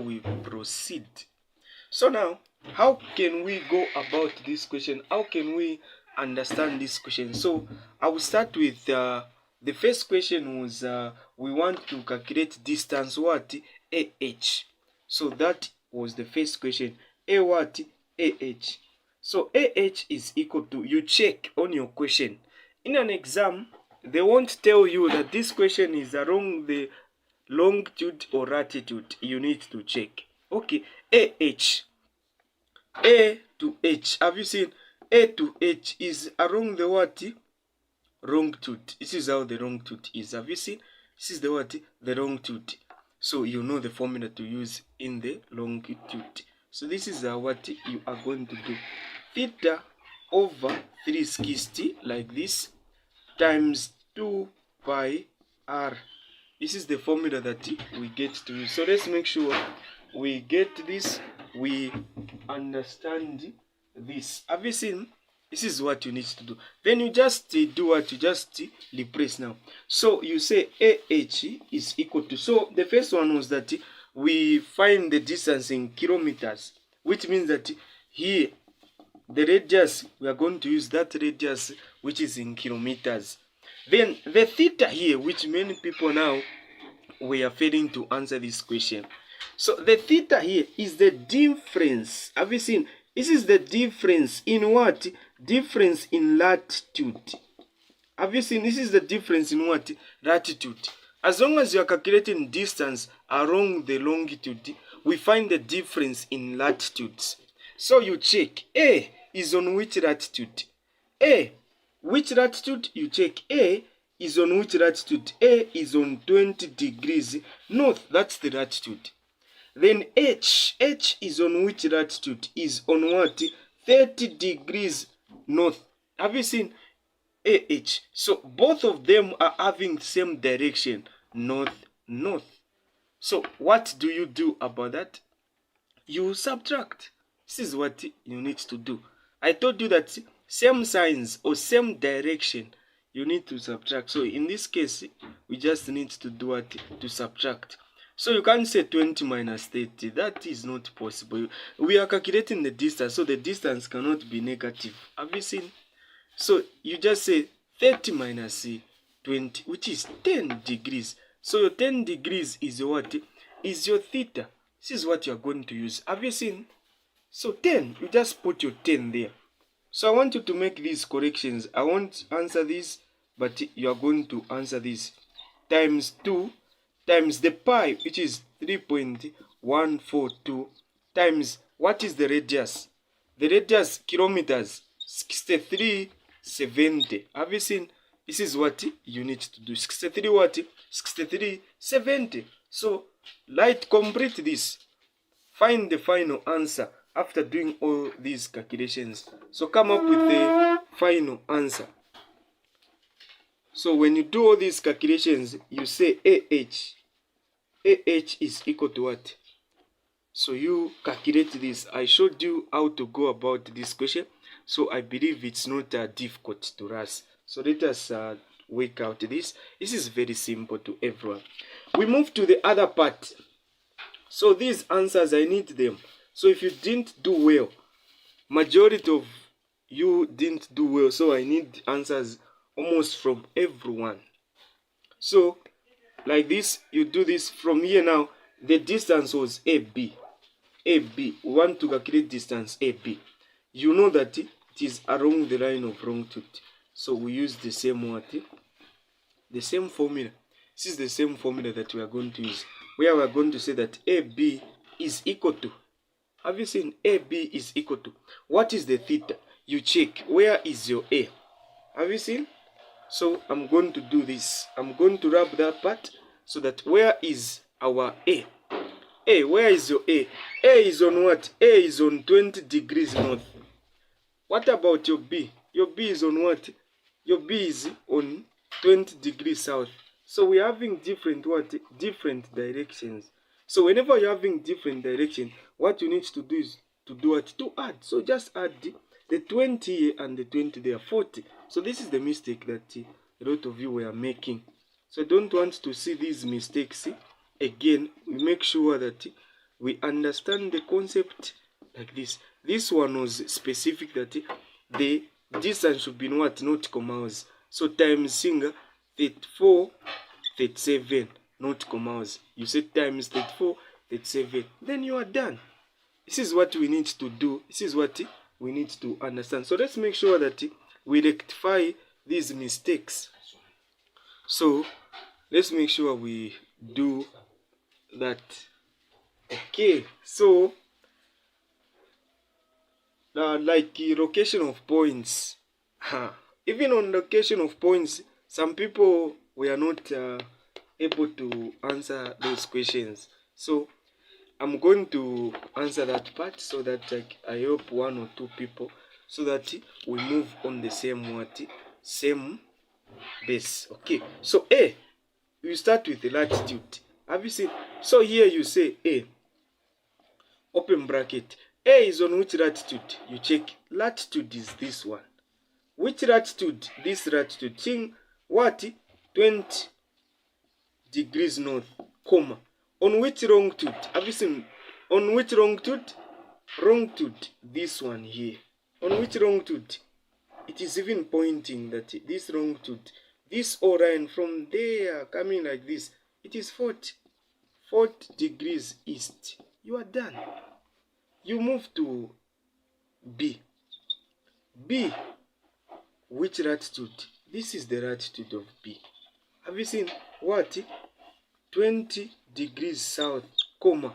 we proceed. So now, how can we go about this question? How can we understand this question? So I will start with the first question was we want to calculate distance what? AH. So that was the first question. A what? AH. So AH is equal to, you check on your question. In an exam, they won't tell you that this question is along the longitude or latitude. You need to check. Okay, AH. A to H. Have you seen? A to H is along the what? Longitude. This is how the longitude is. Have you seen? This is the what? The longitude. So you know the formula to use in the longitude. So this is what you are going to do. Theta over 360 like this times 2 pi r. This is the formula that we get to use. So let's make sure we get this, we understand this. Have you seen? This is what you need to do. Then you just do what? You just replace now. So you say AH is equal to, so the first one was that we find the distance in kilometers, which means that here the radius, we are going to use that radius which is in kilometers. Then the theta here, which many people now we are failing to answer this question. So the theta here is the difference. Have you seen? This is the difference in what? Difference in latitude. Have you seen? This is the difference in what? Latitude. As long as you are calculating distance along the longitude, we find the difference in latitudes. So you check A is on which latitude? A. Which latitude? You check A is on which latitude? A is on 20 degrees north. That's the latitude. Then H is on which latitude? Is on what? 30 degrees north. Have you seen? AH. So both of them are having the same direction, north. So what do you do about that? You subtract. This is what you need to do. I told you that same signs or same direction, you need to subtract. So in this case, we just need to do what? To subtract. So you can't say 20 minus 30. That is not possible. We are calculating the distance, so the distance cannot be negative. Have you seen? So you just say 30 minus 20, which is 10 degrees. So your 10 degrees is what? Is your theta. This is what you are going to use. Have you seen? So 10, you just put your 10 there. So I want you to make these corrections. I won't answer this, but you are going to answer this. Times 2 times the pi, which is 3.142, times what is the radius? The radius, kilometers, 6370. Have you seen? This is what you need to do. 63 what? 6370. So complete this. Find the final answer after doing all these calculations. So come up with the final answer. So when you do all these calculations, you say AH is equal to what? So you calculate this. I showed you how to go about this question. So I believe it's not difficult to us. So let us work out this. This is very simple to everyone. We move to the other part. So these answers, I need them. So if you didn't do well, majority of you didn't do well. So I need answers almost from everyone. So like this, you do this from here now. The distance was AB. We want to calculate distance AB. You know that it is along the line of longitude. So we use the same what? The same formula. This is the same formula that we are going to use. Where we are going to say that AB is equal to. Have you seen? AB is equal to. What is the theta? You check. Where is your A? Have you seen? So I'm going to do this. I'm going to wrap that part so that where is our A? A, where is your A? A is on what? A is on 20 degrees north. What about your B? Your B is on what? Your B is on 20 degrees south. So we're having different what? Different directions. So whenever you're having different direction, what you need to do is to do what? To add. So just add the 20 here and the 20 there, 40. So this is the mistake that a lot of you were making. So I don't want to see these mistakes again. We make sure that we understand the concept like this. This one was specific that the distance should be in what? Nautical miles. So times single 34, 37 nautical miles. You say times 34, 37. Then you are done. This is what we need to do. This is what we need to understand. So let's make sure that we rectify these mistakes. So let's make sure we do that. Okay, so like location of points. Even on location of points, some people were not able to answer those questions. So I'm going to answer that part so that I help one or two people so that we move on the same base. Okay, so A, you start with the latitude. Have you seen? So here you say A, open bracket. A is on which latitude? You check. Latitude is this one. Which latitude? This latitude. Think what? 20 degrees north, comma. On which longitude? Have you seen? On which longitude? Longitude, this one here. On which longitude? It is even pointing that this longitude, this O line from there coming like this, it is 40 degrees east. You are done. You move to B. B, which latitude? This is the latitude of B. Have you seen what? 20 degrees south, comma.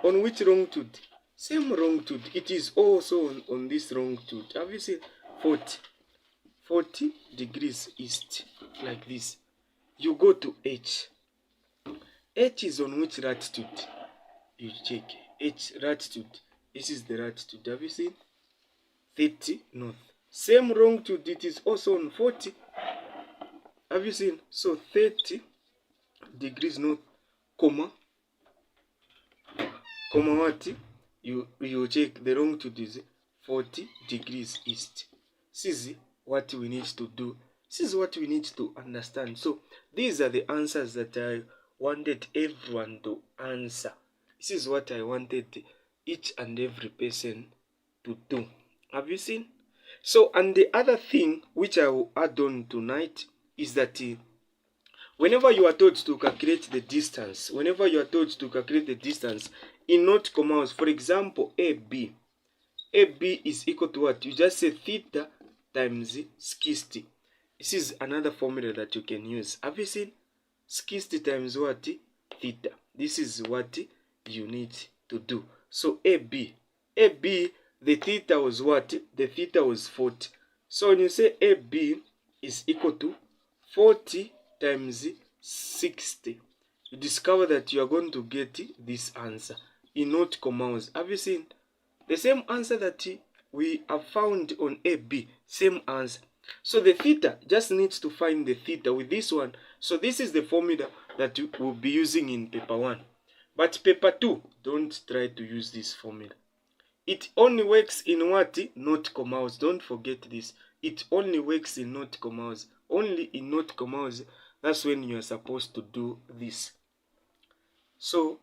On which longitude? Same longitude. It is also on this longitude. Have you seen 40 degrees east, like this. You go to H. H is on which latitude? You check. H, latitude. This is the latitude. Have you seen? 30 north. Same longitude. It is also on 40. Have you seen? So 30 degrees north, comma what? You check the longitude is 40 degrees east. This is what we need to do. This is what we need to understand. So these are the answers that I wanted everyone to answer. This is what I wanted each and every person to do. Have you seen? So, and the other thing which I will add on tonight is that whenever you are told to calculate the distance, in nautical miles, for example, AB is equal to what? You just say theta times 60. This is another formula that you can use. Have you seen? 60 times what? Theta. This is what you need to do. So AB, the theta was what? The theta was 40. So when you say AB is equal to 40 times 60, you discover that you are going to get this answer in nautical miles. Have you seen? The same answer that we have found on AB, same answer. So the theta, just needs to find the theta with this one. So this is the formula that you will be using in paper 1. But paper 2, don't try to use this formula. It only works in what? Nautical miles. Don't forget this. It only works in nautical miles. Only in nautical miles, that's when you are supposed to do this. So